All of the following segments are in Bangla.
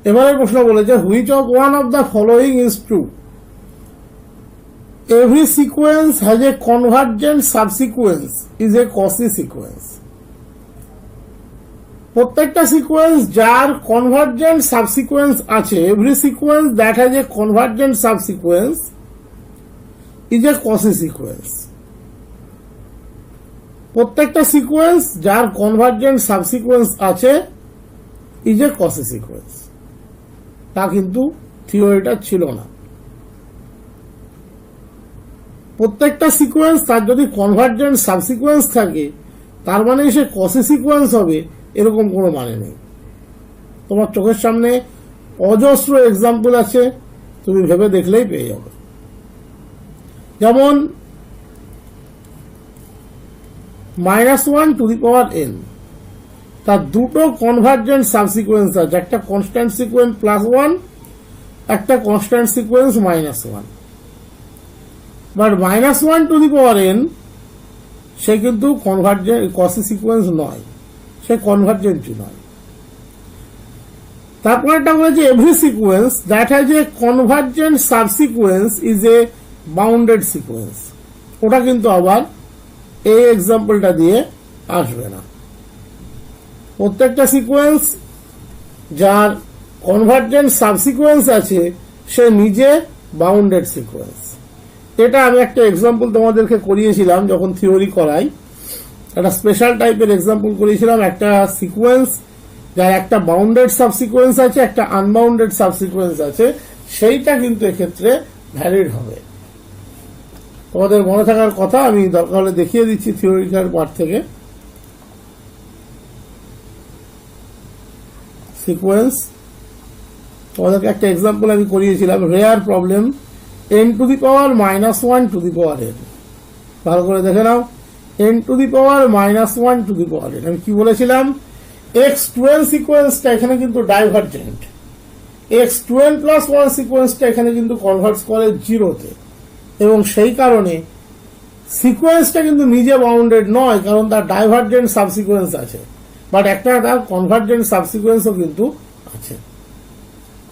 এবারে প্রশ্ন বলেছে which of one of the following is true. Every sequence has a convergent subsequence is a Cauchy sequence. প্রত্যেকটা সিকোয়েন্স যার কনভার্জেন্ট সাবসিকোয়েন্স আছে, every sequence that has a convergent subsequence is a Cauchy sequence. প্রত্যেকটা সিকোয়েন্স যার কনভার্জেন্ট সাবসিকোয়েন্স আছে ইজ এ কসি সিকোয়েন্স। তা কিন্তু থিওরিটা ছিল না। প্রত্যেকটা সিকোয়েন্স তার যদি কনভার্জেন্ট সাবসিকোয়েন্স থাকে তার মানে সে কসি সিকোয়েন্স হবে এরকম কোনো মানে নেই। তোমার চোখের সামনে অজস্র এক্সাম্পল আছে, তুমি ভেবে দেখলেই পেয়ে যাবে। যেমন -1 তার দুটো কনভার্জেন্ট সাবসিকোয়েন্স আছে, একটা কনস্ট্যান্ট সিকোয়েন্স +1, একটা কনস্ট্যান্ট সিকোয়েন্স -1। বাট -1 সে কিন্তু কনভার্জেন্ট কসি সিকোয়েন্স নয়, সে কনভার্জেন্টই নয়। তারপর একটা বলেছে every sequence that has a convergent subsequence is A bounded sequence. ওটা কিন্তু আবার এই এক্সাম্পলটা দিয়ে আসবে না। প্রত্যেকটা সিকোয়েন্স যার কনভার্জেন্ট সাবসিকোয়েন্স আছে সে নিজে বাউন্ডেড সিকোয়েন্স। এটা আমি একটা এক্সাম্পল তোমাদেরকে করিয়েছিলাম যখন থিওরি করাই, একটা স্পেশাল টাইপের এক্সাম্পল করিয়েছিলাম। একটা সিকোয়েন্স যার একটা বাউন্ডেড সাবসিকোয়েন্স আছে, একটা আনবাউন্ডেড সাবসিকোয়েন্স আছে, সেইটা কিন্তু এক্ষেত্রে ভ্যালিড হবে। তোমাদের মনে থাকার কথা, আমি দরকার হলে দেখিয়ে দিচ্ছি থিওরিক্যাল পার্ট থেকে। সিকোয়েন্স তোমাদেরকে একটা এক্সাম্পল আমি করিয়েছিলাম, রেয়ার প্রবলেম n⁻⁻1 ভালো করে দেখে নাও। n⁻⁻1 আমি কি বলেছিলাম, x2n সিকোয়েন্সটা এখানে কিন্তু ডাইভার্জেন্ট, x2n+1 সিকোয়েন্সটা এখানে কিন্তু কনভার্জ করে 0-তে, এবং সেই কারণে সিকোয়েন্সটা কিন্তু নিজে বাউন্ডেড নয়, কারণ তার ডাইভার্জেন্ট সাবসিকোয়েন্স আছে, বাট একটা তার কনভার্জেন্ট সাবসিকোয়েন্সও কিন্তু আছে।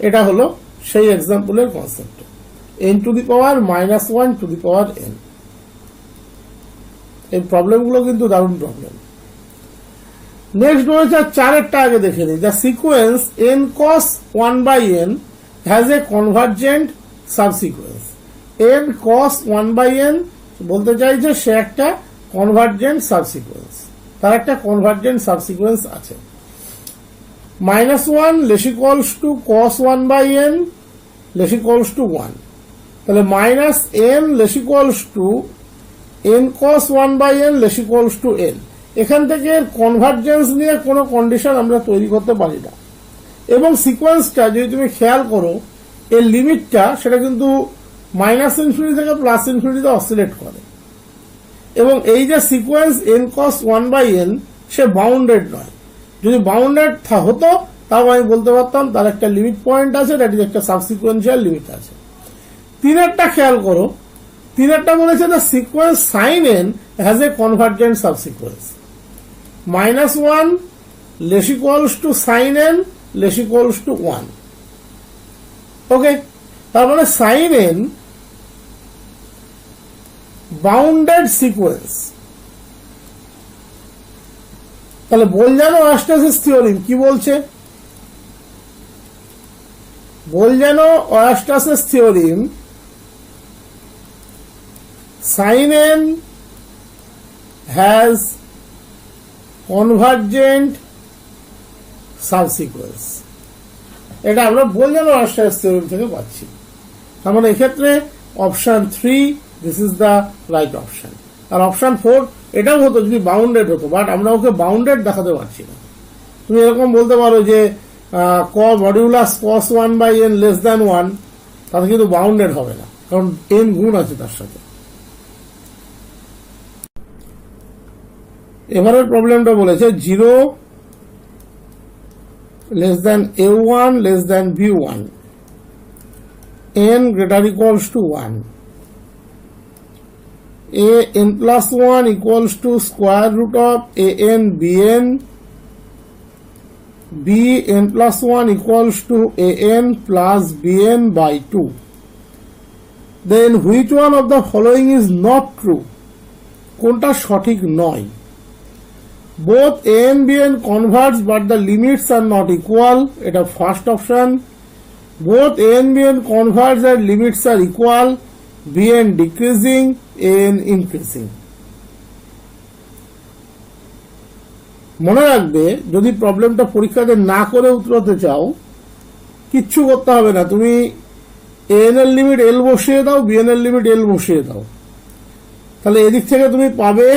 এটা হলো সেই এক্সাম্পলের কনসেপ্ট, n⁻⁻1 এই প্রবলেমগুলো কিন্তু দারুণ প্রবলেম। নেক্সট রয়েছে 4-এরটা আগে দেখে নিই। The sequence n cos 1/n has a convergent সাবসিকোয়েন্স। n cos 1/n বলতে চাইছে সে একটা কনভার্জেন্ট সাবসিকোয়েন্স, তার একটা কনভার্জেন্ট সাবসিকোয়েন্স আছে। -1 = cos 1/n = 1, তাহলে -n = n cos 1/n = n। এখান থেকে কনভার্জেন্স নিয়ে কোনো কন্ডিশন আমরা তৈরি করতে পারি না। এবং সিকোয়েন্সটা যদি তুমি খেয়াল করো, এর লিমিটটা সেটা কিন্তু -∞ থেকে +∞ অসিলেট করে, এবং এই যে সিকোয়েন্স n cos 1/n সে বাউন্ডেড নয়। যদি বাউন্ডেড হতো তাও আমি বলতে পারতাম তার একটা লিমিট পয়েন্ট আছে, দ্যাট ইজ একটা সাবসিকুয়েন্সিয়াল লিমিট আছে। 3-এরটা খেয়াল করো, 3-এরটা বলেছে the sequence sin n has a convergent সাবসিকোয়েন্স। -1 = sin n = 1। ওকে, তার মানে sin n বাউন্ডেড সিকোয়েন্স। তাহলে বোলজানো-ওয়ারস্ট্রাসের থিওরেম কি বলছে? বোলজানো-ওয়ারস্ট্রাসের theorem sin n has convergent subsequence। এটা আমরা বোলজানো-ওয়ারস্ট্রাস থিওরেম থেকে পাচ্ছি। তার মানে এক্ষেত্রে option 3 this is the right option. আর অপশন 4 এটাও হতো যদি বাউন্ডেড হতো, বাট আমরা ওকে বাউন্ডেড দেখাতে পারছি না। তুমি এরকম বলতে পারো যে মডিউলাস cos 1/n <1, তাতে কিন্তু বাউন্ডেড হবে না, কারণ n গুণ আছে তার সাথে। এবারের প্রবলেমটা বলেছে 0 a1 b1 n ≥ 1, an+1 = square root of an bn bn plus 1 equals to an plus bn by 2. Then which one of the following is not true? কোনটা সঠিক নয়? Both a and bn converge but the limits are not equal. এটা first option. Both a and bn converge and limits are equal. bn decreasing, an increasing. মনে রাখবে, যদি প্রবলেমটা পরীক্ষাতে না করে উত্তরতে চাও, কিচ্ছু করতে হবে না, তুমি an এর লিমিট l বসিয়ে দাও, bn এর লিমিট l বসিয়ে দাও, তাহলে এদিক থেকে তুমি পাবে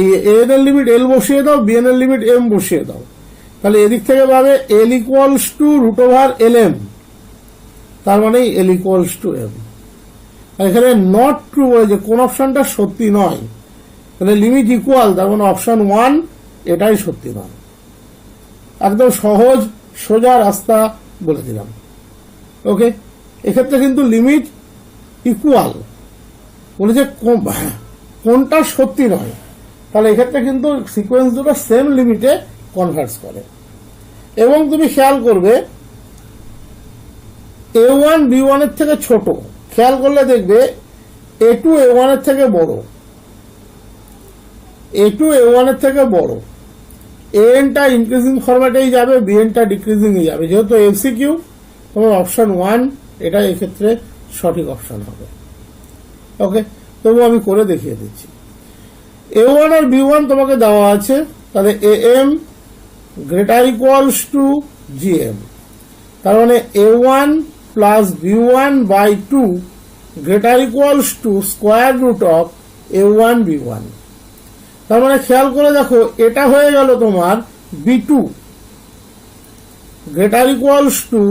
এই an এর লিমিট l বসিয়ে দাও, bn এর লিমিট m বসিয়ে দাও, তাহলে এদিক থেকে পাবে l equals to root over lm, তার মানে l ইকুয়ালস টু m। এখানে নট ট্রু বলেছে, কোন অপশনটা সত্যি নয়, তাহলে লিমিট ইকুয়াল, তার মানে অপশন 1 এটাই সত্যি নয়। একদম সহজ সোজা রাস্তা বলে দিলাম। ওকে, এক্ষেত্রে কিন্তু লিমিট ইকুয়াল বলেছে, কোনটা সত্যি নয়, তাহলে এক্ষেত্রে কিন্তু সিকোয়েন্স দুটো সেম লিমিটে কনভার্স করে। এবং তুমি খেয়াল করবে a1 b1 এর থেকে ছোট, খেয়াল করলে দেখবে a2 a1 এর থেকে বড়, a2 a1 এর থেকে বড়, an টা ইনক্রিজিং ফরম্যাটেই যাবে, bn টা ডিক্রিজিং এ যাবে। যেহেতু এমসিকিউ, তোমার অপশন 1 এটা এক্ষেত্রে সঠিক অপশন হবে। ওকে, তবু আমি করে দেখিয়ে দিচ্ছি। a1 আর b1 তোমাকে দেওয়া আছে, তাহলে am greater equals to gm, তার মানে a1 plus b1 by 2 greater equals to square root of a1 b1। তার মানে খেয়াল করে দেখো, এটা হয়ে গেল তোমার b2 greater equals two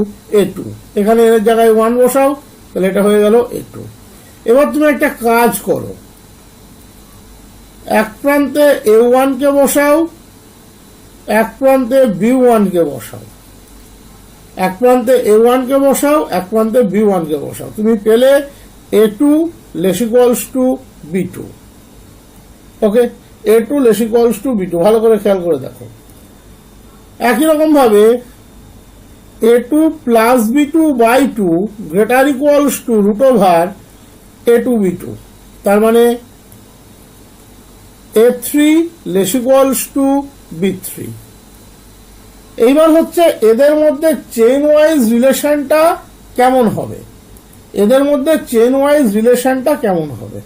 a2, এখানে এর জায়গায় 1 বসাও, তাহলে এটা হয়ে গেল a2। এবার তুমি একটা কাজ করো, এক প্রান্তে a1 কে বসাও, এক প্রান্তে b1 কে বসাও, এক প্রান্তে a1 কে বসাও, এক প্রান্তে b1 কে বসাও, তুমি পেলে a2 less equals two b2। ওকে, a2 less equals two b2, ভালো করে খেয়াল করে দেখো। একই রকম ভাবে a2 plus b2 by 2 greater equals to root over a2 b2, তার মানে a3 less equals two b3। এইবার হচ্ছে এদের মধ্যে চেইন ওয়াইজ রিলেশনটা কেমন হবে, এদের মধ্যে চেইন ওয়াইজ রিলেশনটা কেমন হবে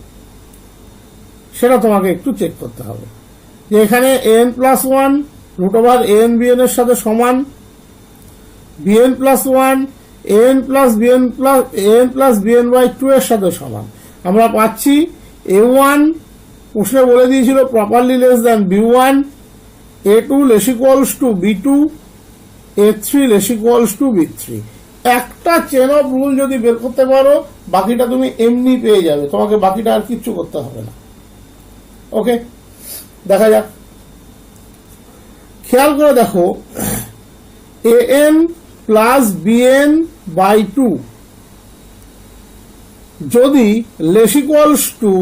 সেটা তোমাকে একটু চেক করতে হবে। যে এখানে an plus 1 root over an bn এর সাথে সমান, bn plus 1 an plus bn by 2 এর সাথে সমান। আমরা পাচ্ছি a1 প্রশ্নে বলে দিয়েছিল properly less than b1, a2 less equals two b2, a3 less equals two b3। একটা চেন অফ রুল যদি বের করতে পারো, বাকিটা তুমি এমনি পেয়ে যাবে, তোমাকে বাকিটা আর কিচ্ছু করতে হবে না। ওকে, দেখা যাক। খেয়াল করে দেখো, an প্লাস bn বাই 2 যদি লেস ইকুয়ালস টু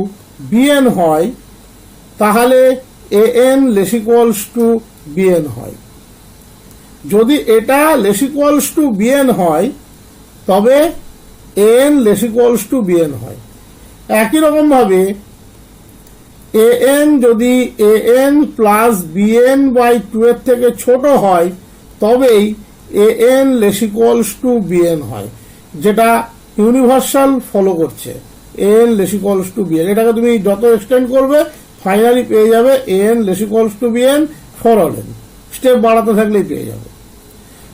bn হয়, তাহলে an less equals to bn হয়। যদি এটা লেস ইকুয়ালস টু bn হয়, তবে an less equals to bn হয়। একই রকম ভাবে an যদি an প্লাস bn বাই 2 এর থেকে ছোট হয়, তবেই an less equals to bn হয়, যেটা ইউনিভার্সাল ফলো করছে, an less equals to bn। এটাকে তুমি যত এক্সটেন্ড করবে, ফাইনালি পেয়ে যাবে an less equals to bn for all n, step বাড়াতে থাকলেই পেয়ে যাবে।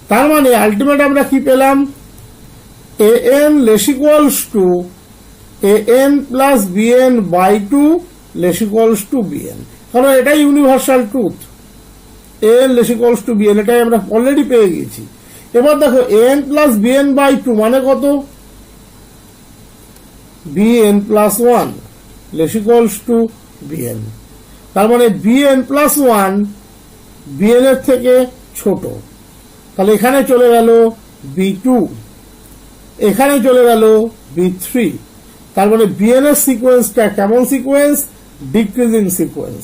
তার মানে আলটিমেট আমরা কি পেলাম, an less equals to an plus bn by 2 less equals to bn, কারণ এটাই universal truth, an less equals to bn, এটাই আমরা অলরেডি পেয়ে গেছি। এবার দেখো an প্লাস bn বাই 2 মানে কত, bn plus 1 less equals to bn, তার মানে bn প্লাস 1 bn এর থেকে ছোট, তাহলে এখানে চলে গেল b2, এখানে চলে গেল b3, তার মানে bn এর সিকোয়েন্সটা কেমন সিকোয়েন্স, ডিক্রিজিং সিকোয়েন্স।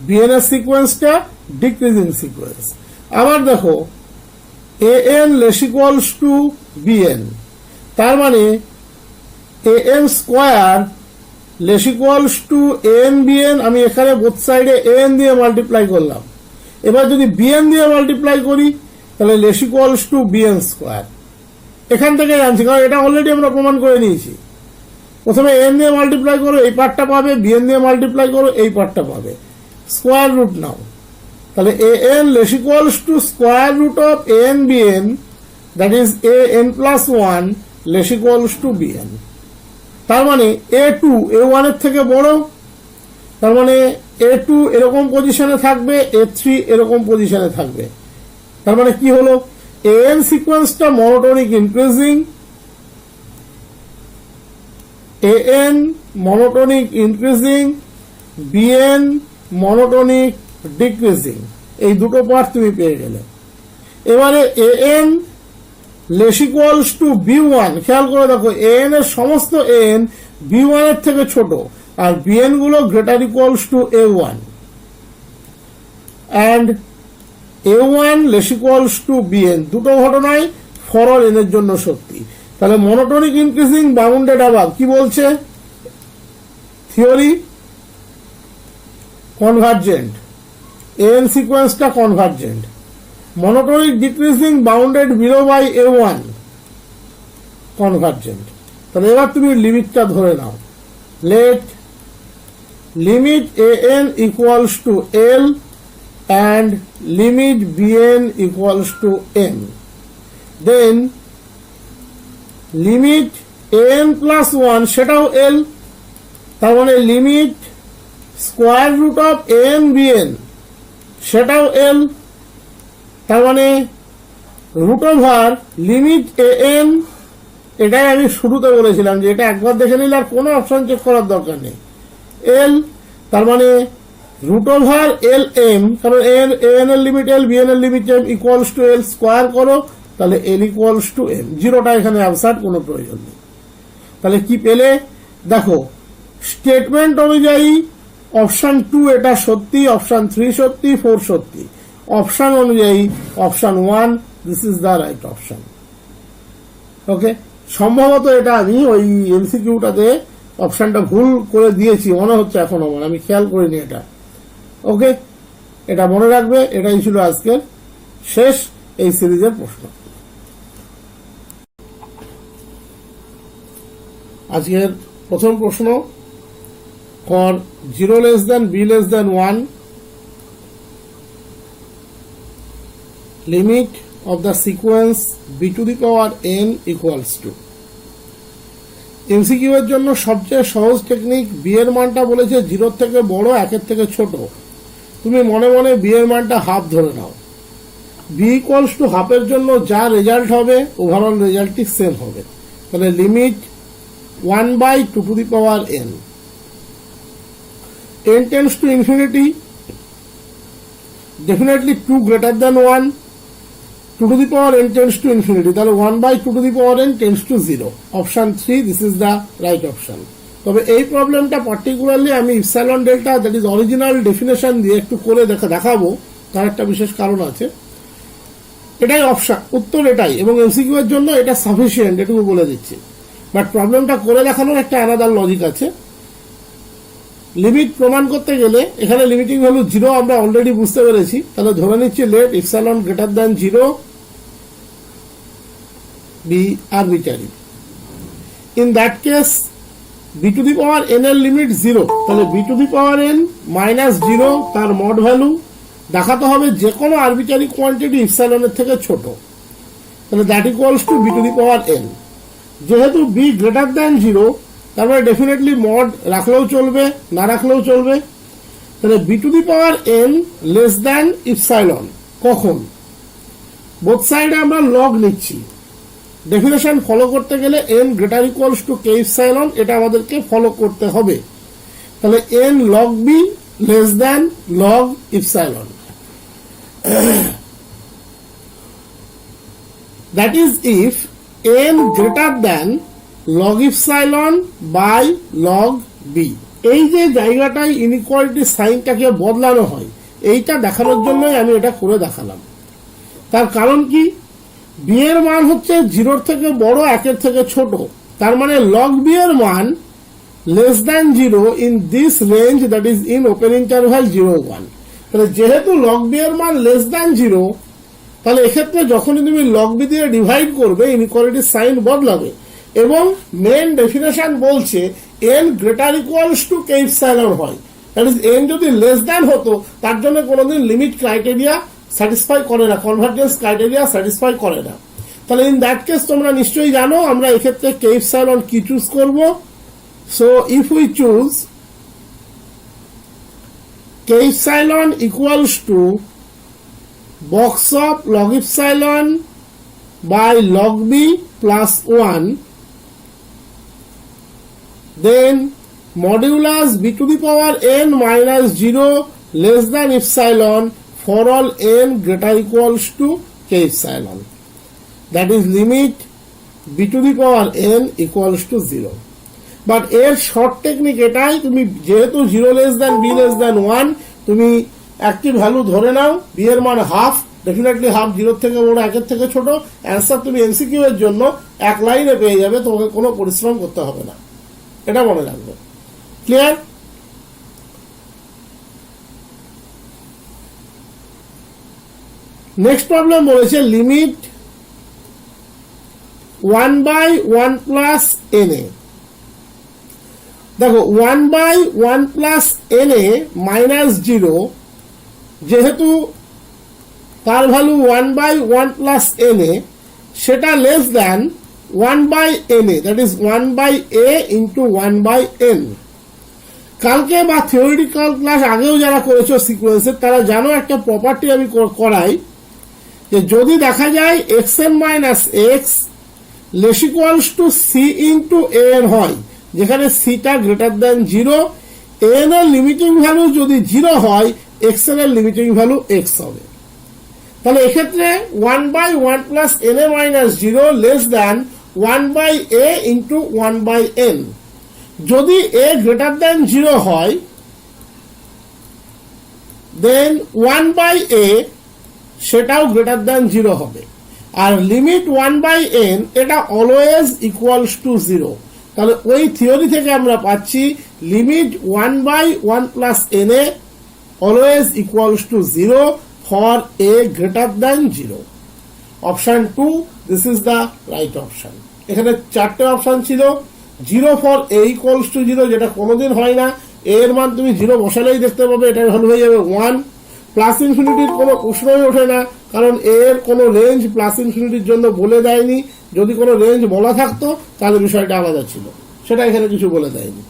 বিএন এর সিকোয়েন্সটা ডিক্রিজিং সিকোয়েন্স। আবার দেখো an less equals to bn, তার মানে an square less equals to an bn, আমি এখানে বোথ সাইডে an দিয়ে মাল্টিপ্লাই করলাম। এবার যদি bn দিয়ে মাল্টিপ্লাই করি তাহলে less equals to bn square. এখান থেকে জানছি, কারণ এটা অলরেডি আমরা প্রমাণ করে নিয়েছি। প্রথমে n দিয়ে মাল্টিপ্লাই করো, এই পার্টটা পাবে, bn দিয়ে মাল্টিপ্লাই করো, এই পার্টটা পাবে, স্কোয়ার রুট নাও। তাহলে an less equals to square root of an bn, that is an plus 1 less equals to bn। তার মানে a2 a1 এর থেকে বড়, তার মানে a2 এরকম পজিশনে থাকবে, a3 এরকম পজিশনে থাকবে। তার মানে কি হলো, an সিকোয়েন্সটা monotonic increasing, an monotonic increasing, bn monotonic decreasing, এই দুটো পার্ট তুমি পেয়ে গেলে। এবারে an less equals two b1, খেয়াল করে দেখো an এর সমস্ত an b1 এর থেকে ছোট, আর bn গুলো greater equals two a1, and a1 less equals to bn, দুটো ঘটনাই ফর অল n এর জন্য সত্যি। তাহলে মনোটোনিক ইনক্রিজিং বাউন্ডেড অ্যাবাভ কি বলছে থিওরি, কনভার্জেন্ট, an সিকোয়েন্সটা convergent. Monotonic decreasing bounded below by a1, convergent. তাহলে এবার তুমি লিমিটটা ধরে নাও, let limit an equals to l and limit bn equals to n, then limit an plus 1 সেটাও l, তার মানে limit square root of an bn সেটাও l, তার মানে রুট ওভার লিমিট an, এটাই আমি শুরুতে বলেছিলাম যে এটা একবার দেখে নিলে আর কোনো অপশন চেক করার দরকার নেই, l, তার মানে রুট ওভার এল এম, কারণ an এর লিমিট l, bn এর limit m equals to l, square করো তাহলে l ইকুয়ালস টু m, জিরোটা এখানে অ্যাবসার্ট, কোনো প্রয়োজন নেই। তাহলে কি পেলে দেখো, স্টেটমেন্ট অনুযায়ী অপশন 2 এটা সত্যি, অপশন 3 সত্যি, 4 সত্যি, অপশন অনুযায়ী option 1 this is the right option. Okay, সম্ভবত এটা আমি ওই এমসিকিউটাতে অপশনটা ভুল করে দিয়েছি মনে হচ্ছে এখন আমার, আমি খেয়াল করিনি এটা। ওকে, এটা মনে রাখবে, এটাই ছিল আজকের শেষ এই সিরিজের প্রশ্ন। আজকের প্রথম প্রশ্ন, for 0 less than b less than 1, limit of the sequence b to the power n equals to। MCQ এর জন্য সবচেয়ে সহজ টেকনিক, বি এর মানটা বলেছে 0 থেকে বড়, 1 থেকে ছোট, তুমি মনে মনে বি এর মানটা হাফ ধরে নাও। বি ইকুয়ালস টু হাফের জন্য যা রেজাল্ট হবে ওভারঅল রেজাল্টটি সেম হবে। তাহলে limit 1/2 to the power n, n tends to infinity, definitely 2 greater than 1, 2 to the power n tends to infinity, তাহলে 1/2 to the power n tends to 0, option 3 this is the right option. তবে এই প্রবলেমটা পার্টিকুলারলি আমি epsilon delta that is original definition দিয়ে একটু করে দেখাবো, তার একটা বিশেষ কারণ আছে। এটাই অপশন, উত্তর এটাই, এবং এমসিকিউ এর জন্য এটা সাফিসিয়েন্ট, এটুকু বলে দিচ্ছি। বাট প্রবলেমটা করে দেখানোর একটা আলাদা লজিক আছে। লিমিট প্রমাণ করতে গেলে এখানে লিমিটিং ভ্যালু 0 আমরা অলরেডি বুঝতে পেরেছি, তাহলে ধরে নিচ্ছি let epsilon greater than 0 be arbitrary. In that case b to the power n এর লিমিট 0, তাহলে b to the power n minus 0 তার মড ভ্যালু দেখাতে হবে যে কোনো আরবিটারি কোয়ান্টিটি ইপসাইলনের থেকে ছোট, তাহলে that equals to b to the power n। যেহেতু বি গ্রেটার দ্যান 0, তারপরে ডেফিনেটলি মড রাখলেও চলবে, না রাখলেও চলবে। তাহলে b to the power n less than epsilon, কখন? বোথ সাইডে আমরা লগ নিচ্ছি, ডেফিনেশন ফলো করতে গেলে n greater equals to K epsilon, এটা আমাদেরকে ফলো করতে হবে। তাহলে n log b less than log epsilon, that is if n greater than log epsilon by log b। এই যে জায়গাটায় ইনইকুয়ালিটি সাইনটাকে বদলানো হয়, এইটা দেখানোর জন্যই আমি এটা করে দেখালাম। তার কারণ কি, বি এর মান হচ্ছে 0 থেকে বড়, 1 থেকে ছোট, তার মানে লগ বি এর মান less than 0 in this range, that is in open interval 0 1। তাহলে যেহেতু log b এর মান less than 0, তাহলে এক্ষেত্রে যখনই তুমি log b দিয়ে ডিভাইড করবে ইনইকুয়ালিটি সাইন বদলাবে। এবং মেন ডেফিনেশন বলছে n greater equals two k epsilon হয়, দ্যাট ইজ n যদি লেস দ্যান হতো তার জন্য কোনোদিন লিমিট ক্রাইটেরিয়া স্যাটিসফাই করে না, কনভার্জেন্স ক্রাইটেরিয়া স্যাটিসফাই করে না। তাহলে ইন দ্যাট কেস তোমরা নিশ্চয়ই জানো আমরা এক্ষেত্রে k ইপসাইলন কি চুজ করব। So if we choose k epsilon equals to box of log epsilon by log b plus 1, then modulus b to the power n minus 0 less than epsilon for all n greater equals to k epsilon, that is limit b to the power n equals to 0। But এর শর্ট টেকনিক এটাই, তুমি যেহেতু 0 less than b less than 1, তুমি একটি ভ্যালু ধরে নাও, বি এর মান হাফ, ডেফিনেটলি হাফ 0 থেকে বড়, 1 থেকে ছোট। অ্যান্সার তুমি এমসিকিউ এর জন্য এক লাইনে পেয়ে যাবে, তোমাকে কোনো পরিশ্রম করতে হবে না, এটা মনে রাখবে। ক্লিয়ার? নেক্সট প্রবলেম বলেছে লিমিট 1/1 প্লাস na। দেখো 1/1 প্লাস na মাইনাস 0, যেহেতু তার ভ্যালু 1/1 প্লাস na, সেটা less than 1/na, that is 1/a into 1/n। কালকে বা থিওরিটিক্যাল ক্লাস আগেও যারা করেছো সিকোয়েন্সের, তারা জানো একটা প্রপার্টি আমি করাই, যে যদি দেখা যায় xn minus x less equals to c into an হয়, যেখানে সিটা গ্রেটার দ্যান 0, এন এর লিমিটিং ভ্যালু যদি 0 হয়, এক্স এর লিমিটিং ভ্যালু এক্স হবে। তাহলে এক্ষেত্রে 1/1 plus na minus 0 less than 1/a into 1/n। যদি a গ্রেটার দ্যান 0 হয়, দেন 1/a সেটাও গ্রেটার দ্যান 0 হবে। আর লিমিট 1/n এটা অলওয়েজ ইকুয়ালস টু 0। তাহলে ওই থিওরি থেকে আমরা পাচ্ছি limit 1/1 plus na always equals to 0 for a greater than 0। Option 2, this is the right option. এখানে 4টে অপশন ছিল। 0 ফর a ইকুয়ালস টু 0, যেটা কোনোদিন হয় না, a এর মান তুমি 0 বসালেই দেখতে পাবে এটার ভ্যালু হয়ে যাবে 1। প্লাস ইনফিনিটির কোনো প্রশ্নই ওঠে না, কারণ এর কোনো রেঞ্জ প্লাস ইনফিনিটির জন্য বলে দেয়নি। যদি কোনো রেঞ্জ বলা থাকতো তাহলে বিষয়টা আলাদা ছিল, সেটা এখানে কিছু বলে দেয়নি।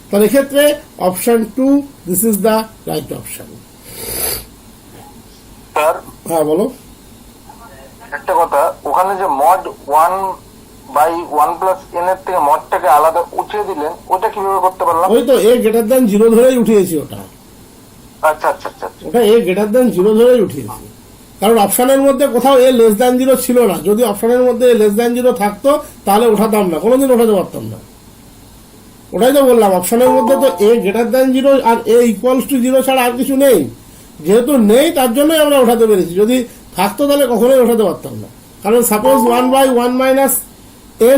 তাহলে এক্ষেত্রে option 2, this is the right option. Sir, হ্যাঁ বলো। একটা কথা, ওখানে যে মড 1/1 প্লাস n এর থেকে মডটাকে আলাদা উঠিয়ে দিলেন, ওটা কিভাবে করতে পারলাম? ওই তো a গ্রেটার দ্যান 0 ধরেই উঠিয়েছি ওটা। আচ্ছা আচ্ছা আচ্ছা আচ্ছা। ওটা a গ্রেটার দ্যান 0 ধরেই উঠিয়েছি, কারণ অপশনের মধ্যে কোথাও a লেস দ্যান 0 ছিল না। যদি অপশনের মধ্যে a লেস দ্যান 0 থাকতো তাহলে ওঠাতাম না, কোনোদিন ওঠাতে পারতাম না। ওটাই তো বললাম, অপশনের মধ্যে তো a গ্রেটার দ্যান 0 আর a ইকুয়ালস টু 0 ছাড়া আর কিছু নেই। যেহেতু নেই তার জন্যই আমরা ওঠাতে পেরেছি, যদি থাকতো তাহলে কখনোই ওঠাতে পারতাম না। কারণ সাপোজ 1/1 মাইনাস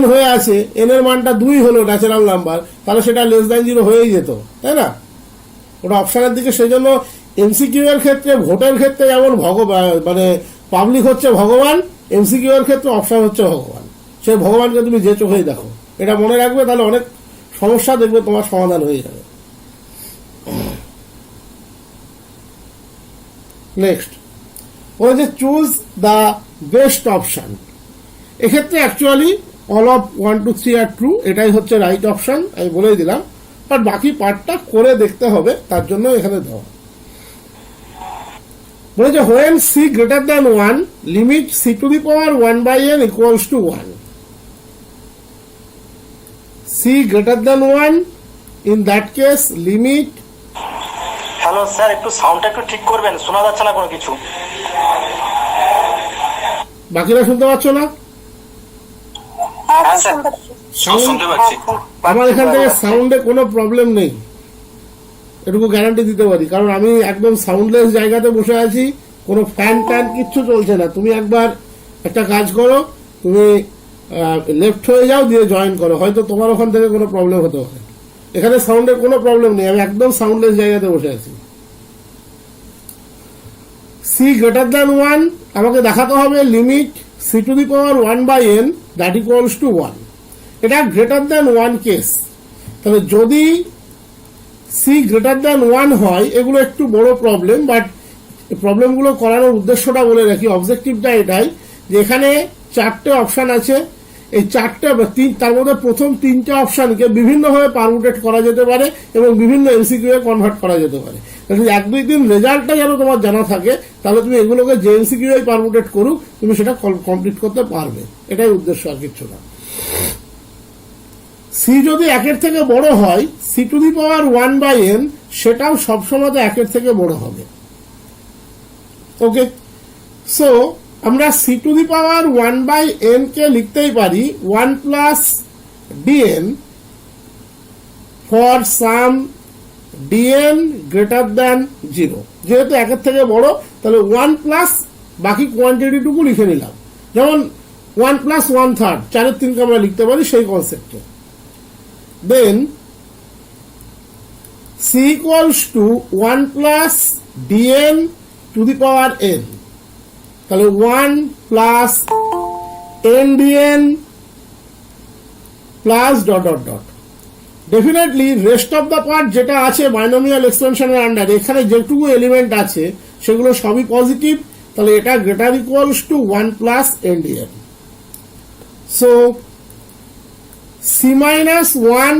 n হয়ে আছে, n এর মানটা 2 হলো ন্যাচারাল নাম্বার, তাহলে সেটা লেস দ্যান 0 হয়েই যেত, তাই না? ওটা অপশনের দিকে। সেই জন্য এমসিকিউ এর ক্ষেত্রে, ভোটের ক্ষেত্রে যেমন মানে পাবলিক হচ্ছে ভগবান, এমসিকিউ এর ক্ষেত্রে অপশন হচ্ছে ভগবান। সেই ভগবানকে তুমি যে চোখেই দেখো, এটা মনে রাখবে, তাহলে অনেক সমস্যা দেখবে তোমার সমাধান হয়ে যাবে। নেক্সট বলেছে চুজ দ্য বেস্ট অপশন। এক্ষেত্রে actually all of 1 2 3 are true, এটাই হচ্ছে রাইট অপশন, আমি বলেই দিলাম। বাট বাকি পার্টটা করে দেখতে হবে, তার জন্য এখানে দেওয়া। বলেছে when c greater than 1, limit c to the power 1/n equals to 1. c greater than 1, in that case limit। Hello sir, একটু সাউন্ডটা একটু ঠিক করবেন, শোনা যাচ্ছে না কোনো কিছু। বাকিরা শুনতে পাচ্ছ না? হ্যাঁ স্যার, শুনতে পাচ্ছি। আমার এখান থেকে সাউন্ডে কোনো প্রবলেম নেই। এটুকু গ্যারান্টি দিতে পারি, কারণ আমি একদম সাউন্ডলেস জায়গাতে বসে আছি, কোনো ফ্যান ট্যান কিচ্ছু চলছে না। তুমি একবার একটা কাজ করো, তুমি লেফট হয়ে যাও, দিয়ে জয়েন করো, হয়তো তোমার ওখান থেকে কোনো প্রবলেম হতে পারে। এখানে সাউন্ডের কোনো প্রবলেম নেই, আমি একদম সাউন্ডলেস জায়গাতে বসে আছি। সি গ্রেটার দ্যান 1 আমাকে দেখাতে হবে limit c to the power 1 by n that equals to 1। এটা গ্রেটার দ্যান 1 কেস। তাহলে যদি সি গ্রেটার দ্যান 1 হয়, এগুলো একটু বড় প্রবলেম, বাট প্রবলেমগুলো করানোর উদ্দেশ্যটা বলে রাখি। অবজেক্টিভটা এটাই যে এখানে 4টে অপশন আছে, এই 4টে তার মধ্যে প্রথম 3টে অপশনকে বিভিন্নভাবে পারমুটেট করা যেতে পারে এবং বিভিন্ন এমসিকিউ এ কনভার্ট করা যেতে পারে। তাহলে 1-2 দিন রেজাল্টটা যেন তোমার জানা থাকে, তাহলে তুমি এগুলোকে যে এমসিকিউ এ পারমুটেট করুক, তুমি সেটা কমপ্লিট করতে পারবে। এটাই উদ্দেশ্য, আর কিছু না। সি যদি 1-এর থেকে বড় হয়, c to the power 1 by n সেটাও সবসময় 1-এর থেকে বড় হবে। ওকে, সো আমরা c to the power 1 by n কে লিখতেই পারি 1 plus d n for some d n greater than 0। যেহেতু 1-এর থেকে বড়, তাহলে 1 প্লাস বাকি কোয়ান্টিটিটুকু লিখে নিলাম, যেমন 1 প্লাস 1/3, 4-এর 3কে আমরা লিখতে পারি সেই কনসেপ্টে। Then C equals to 1 plus D N to the power N, তাহলে 1 plus N D N plus dot dot dot. Definitely rest of the part যেটা আছে বাইনোমিয়াল এক্সপেনশনের আন্ডারে, এখানে যেটুকু এলিমেন্ট আছে সেগুলো সবই পজিটিভ, তাহলে এটা greater equals to 1 plus N d n. So c minus 1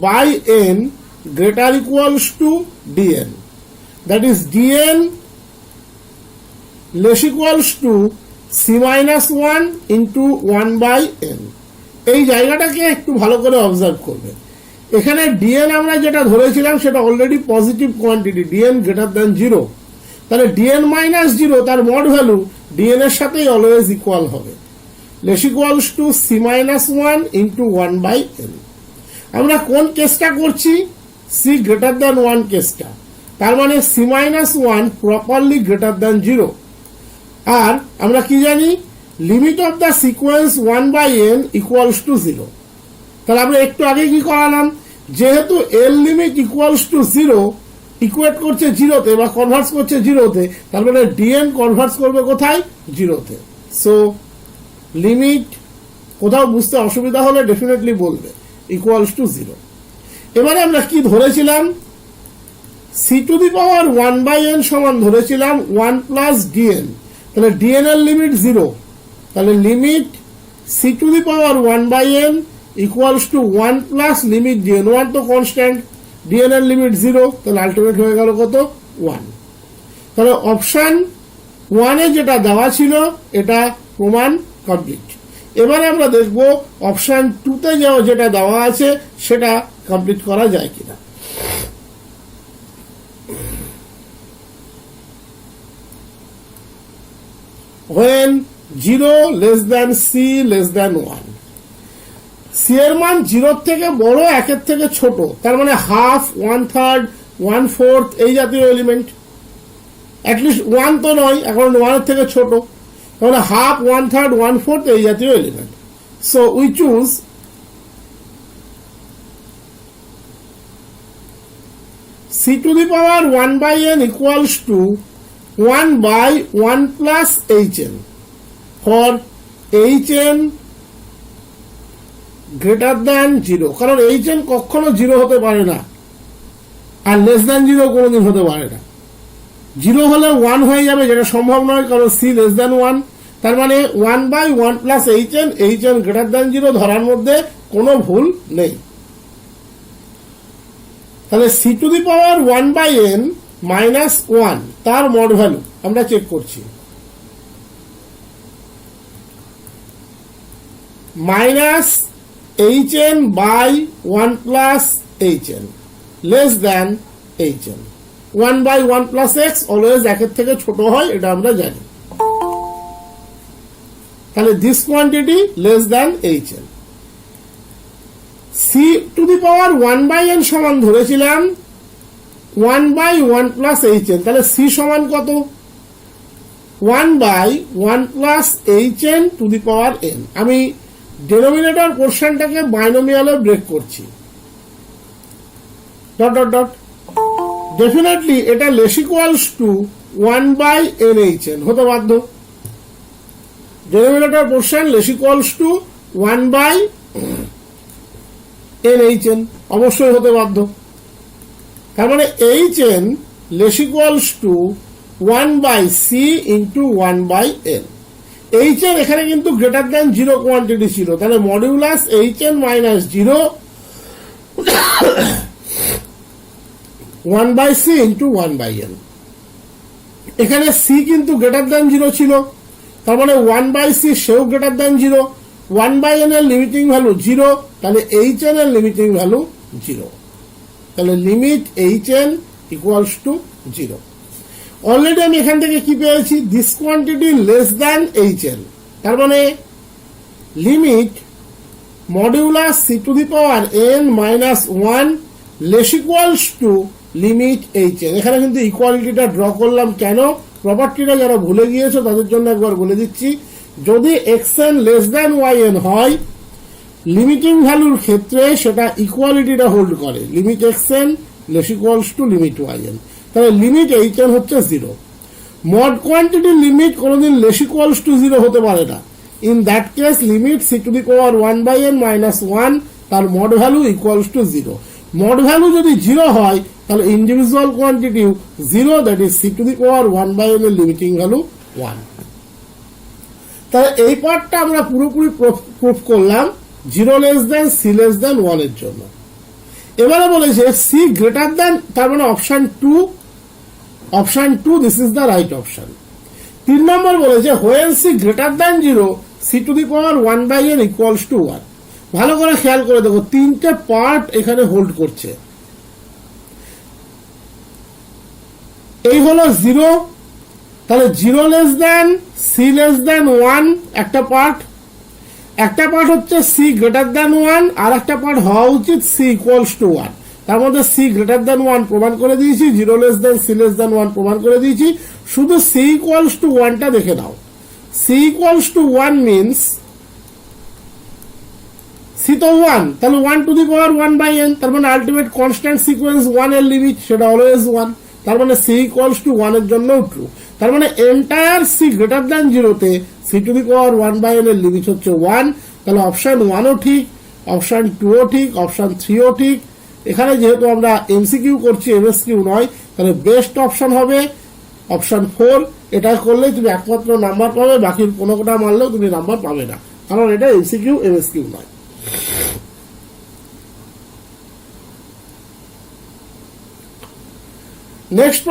by n greater equals to d n, that is d n less equals to c minus 1 into 1 by n। এই জায়গাটাকে একটু ভালো করে অবজার্ভ করবে। এখানে ডিএন আমরা যেটা ধরেছিলাম সেটা already positive quantity, d n greater than 0। তাহলে ডিএন মাইনাস 0 তার মড ভ্যালু ডিএন এর সাথেই অলওয়েজ ইকুয়াল হবে, less equals to c minus 1 into 1 by n। আমরা কোন কেসটা করছি? c গ্রেটার দ্যান 1 কেসটা, তার মানে c minus 1 properly greater than 0। আর আমরা কি জানি? Limit of the sequence 1 by n equals to 0। তাহলে আমরা একটু আগে কি করালাম? যেহেতু L limit equals to 0 equate করছে 0-তে বা কনভার্স করছে 0-তে, তার মানে ডিএন কনভার্স করবে কোথায়? 0-তে। সো লিমিট কোথাও বুঝতে অসুবিধা হলে ডেফিনেটলি বলবে ইকুয়ালস টু 0। এবারে আমরা কি ধরেছিলাম? C to the power 1 by n সমান ধরেছিলাম 1 প্লাস ডিএন। তাহলে ডিএন এর লিমিট 0, তাহলে limit c to the power 1 by n equals to 1 plus limit d n. 1 তো কনস্ট্যান্ট, ডিএন এর লিমিট 0, তাহলে আলটিমেট হয়ে গেল কত? 1। তাহলে অপশন 1 এ যেটা দেওয়া ছিল এটা প্রমাণ কমপ্লিট। এবারে আমরা দেখব অপশন 2-তে যেটা দেওয়া আছে সেটা কমপ্লিট করা যায় কিনা। when 0 less than c less than 1, c এর মান 0 থেকে বড়, 1-এর থেকে ছোট, তার মানে হাফ, 1/3, 1/4 এই জাতীয় এলিমেন্ট। অ্যাটলিস্ট 1 তো নয়, এখন 1-এর থেকে ছোট, তাহলে হাফ, 1/3, 1/4 এই জাতীয় element. So we choose c to the power 1 by n equals to 1 by 1 plus hn for hn greater than 0, কারণ hn কখনো 0 হতে পারে না, আর লেস দ্যান 0 কোনোদিন হতে পারে না। 0 হলে 1 হয়ে যাবে, যেটা সম্ভব নয়, কারণ c লেস দ্যান 1। তার মানে 1 by 1 plus hn greater than 0 ধরার মধ্যে কোনো ভুল নেই। তাহলে c to the power 1 by n minus 1 তার মড ভ্যালু আমরা চেক করছি, minus hn by 1 plus hn less than hn। 1 by 1 plus x always 1-এর থেকে ছোট হয়, এটা আমরা জানি। তাহলে this quantity less than hn। c to the power 1 by n সমান ধরেছিলাম 1/1 প্লাস hn, তাহলে c সমান কত? 1/1 plus hn two the power n। আমি ডেনোমিনেটর পোর্শনটাকে বাইনোমিয়ালে ব্রেক করছি, ডট ডট ডট। ডেফিনেটলি এটা লেস ইকুয়ালস টু 1/nhn হতে বাধ্য। Denominator portion less equals two 1/nhn অবশ্যই হতে বাধ্য। তার মানে hn less equals two 1/c into 1/n। hn এখানে কিন্তু গ্রেটার দ্যান 0 কোয়ান্টিটি ছিল, তাহলে modulus hn minus 0 1/c into 1/n। এখানে c কিন্তু গ্রেটার দ্যান 0 ছিল, তার মানে 1/c সেও গ্রেটার দ্যান 0। 1/n এর লিমিটিং ভ্যালু 0, তাহলে hn এর লিমিটিং ভ্যালু 0, তাহলে limit hn equals to 0। Already আমি এখান থেকে কি পেয়েছি? This quantity less than hn, তার মানে limit modulus c to the power n minus 1 less equals to limit hn। এখানে কিন্তু ইকুয়ালিটিটা ড্র করলাম কেন? প্রপার্টিটা যারা ভুলে গিয়েছো তাদের জন্য একবার বলে দিচ্ছি। যদি xn লেস দ্যান yn হয়, লিমিটিং ভ্যালুর ক্ষেত্রে সেটা ইকুয়ালিটিটা হোল্ড করে, limit xn less equals to limit yn। তাহলে লিমিট hn হচ্ছে 0। মড কোয়ান্টিটির লিমিট কোনোদিন লেস ইকুয়ালস টু 0 হতে পারে না। In that case limit c to the power 1/n minus 1 তার mod value equals to 0। Mod value যদি 0 হয় তাহলে ইন্ডিভিজুয়াল কোয়ান্টিটিও 0, that is c to the power 1/n এর লিমিটিং ভ্যালু 1। তাহলে এই পার্টটা আমরা পুরোপুরি প্রুফ করলাম 0 less than c less than 1 এর জন্য। এবারে বলেছে c গ্রেটার দ্যান, তার মানে option 2 this is the right option. 3 নম্বর বলেছে when c greater than 0 c to the power 1/n equals to 1। ভালো করে খেয়াল করে দেখো, তিনটে পার্ট এখানে হোল্ড করছে। এই হলো 0, তাহলে 0 less than c less than 1 একটা পার্ট, একটা পার্ট হচ্ছে c গ্রেটার দ্যান 1, আর একটা পার্ট হওয়া উচিত c ইকুয়ালস টু 1। তার মধ্যে c গ্রেটার দ্যান 1 প্রমাণ করে দিয়েছি, 0 less than c less than 1 প্রমাণ করে দিয়েছি। শুধু c ইকুয়ালস টু 1টা দেখে নাও। c equals to 1 means c তো 1, তাহলে 1 টু দি পাওয়ার 1/n, তার মানে আলটিমেট কনস্ট্যান্ট সিকোয়েন্স 1 এর লিমিট সেটা অলওয়েজ 1, তার মানে c ইকুয়ালস টু 1 এর জন্য ট্রু। তার মানে এন্টায়ার c গ্রেটার দ্যান 0 তে c to the power 1/n এর লিমিট হচ্ছে 1। তাহলে অপশন 1 ও ঠিক, অপশন 2 ও ঠিক, অপশন 3 ও ঠিক। এখানে যেহেতু আমরা এমসিকিউ করছি এমএসকিউ নয়, তাহলে বেস্ট অপশন হবে অপশন 4। এটা করলে তুমি একমাত্র নাম্বার পাবে, বাকির কোনোটা মারলেও তুমি নাম্বার পাবে না, কারণ এটা এমসিকিউ এমএসকিউ নয়। নেক্সট